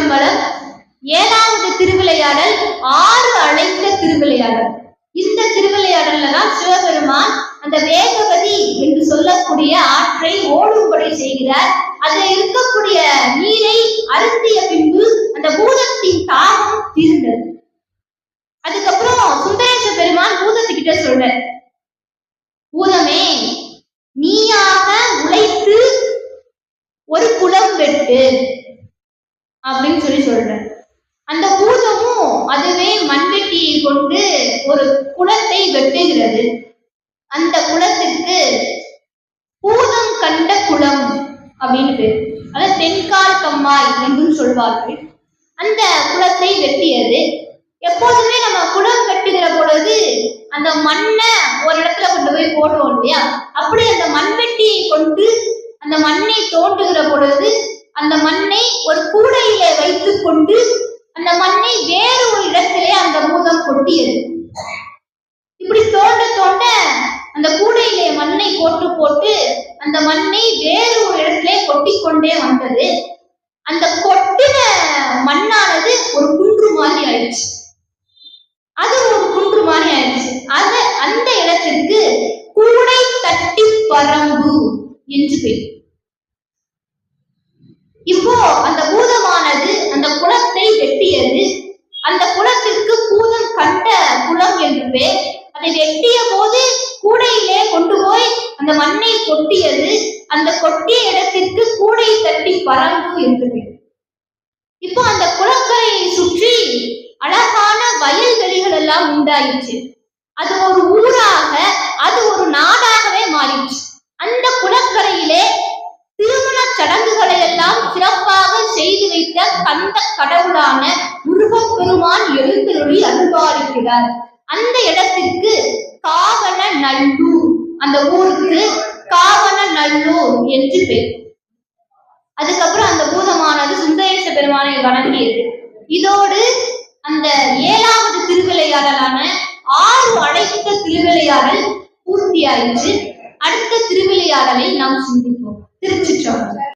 திருச்சிற்றம்பலம். ஏழாவது திருவிளையாடல் ஆறு அழைத்த திருவிளையாடல். இந்த திருவிளையாடல்ல தான் சிவபெருமான் அந்த வேகவதி என்று சொல்லக்கூடிய ஆற்றை ஓடும்படி செய்கிறார். அதில் இருக்கக்கூடிய நீரை அருந்திய பின்பு அந்த பூதத்தின் தாகம் தீர்ந்தது. அதுக்கப்புறம் சுந்தரேச பெருமான் பூதத்துக்கிட்ட சொல்ற, பூதமே, நீயாக உழைத்து ஒரு குளம் வெட்டு அப்படின்னு சொல்ற. அந்த பூதமும் அதுவே மண்வெட்டியை கொண்டு ஒரு குளத்தை வெட்டுகிறது. அந்த குளத்திற்கு பூதம் கண்ட குளம் அப்படின்னு பேர். அதாவது தென்கால் கம்மாய் என்றும் சொல்வார்கள். அந்த குளத்தை வெட்டியது. எப்போதுமே நம்ம குளம் வெட்டுகிற பொழுது அந்த மண்ணை ஒரு இடத்துல கொண்டு போய் போடுவோம் இல்லையா? அப்படி அந்த மண்வெட்டியை கொண்டு அந்த மண்ணை தோண்டுகிற பொழுது அந்த மண்ணை ஒரு கூடையிலே வைத்துக் கொண்டு அந்த மண்ணை வேறு ஒரு இடத்திலே அந்த பூதம் கொட்டியது. இப்படி தோண்ட தோண்ட அந்த கூடையிலே மண்ணை போட்டு போட்டு அந்த மண்ணை வேறு ஒரு இடத்திலே கொட்டி கொண்டே வந்தது. அந்த கொட்டின மண்ணானது ஒரு குன்று மாதிரி ஆயிடுச்சு. அது ஒரு குன்று மாதிரி ஆயிடுச்சு. அந்த இடத்திற்கு கூடை தட்டி பரம்பு என்று பேர். இப்போ அந்த பூதமானது அந்த குளத்தை வெட்டியது. அந்த குளத்திற்கு பூதம் கண்ட குளம் என்று பேர். அதை வெட்டிய போது கூடையிலே கொண்டு போய் அந்த மண்ணை கொட்டியது. அந்த கொட்டிய இடத்திற்கு கூடை தட்டி பரம்பு என்று பேர். இப்போ அந்த குளக்கரையை சுற்றி அழகான வயல்வெளிகள் எல்லாம் உண்டாயிடுச்சு. அது ஒரு ஊராக, அது ஒரு நாடாகவே மாறிடுச்சு. அந்த குளக்கரையிலே திருமண சடங்குகளை எல்லாம் சிறப்பாக செய்து வைத்த கந்த கடவுளான முருகப்பெருமான் எழுந்தருளி அருள்பாலிக்கிறார். அந்த இடத்திற்கு காவன நல்லூர், அந்த ஊருக்கு காவன நல்லூர் என்று பேர். அதுக்கப்புறம் அந்த பூதமானது சுந்தரேச பெருமானை வணங்கியது. இதோடு அந்த ஏழாவது திருவிளையாடலான ஆறு அழைத்த திருவிளையாடல் பூர்த்தியாயிற்று. அடுத்த திருவிளையாடலை நாம் சிந்திப்போம். திருச்சிற்றம்பலம்.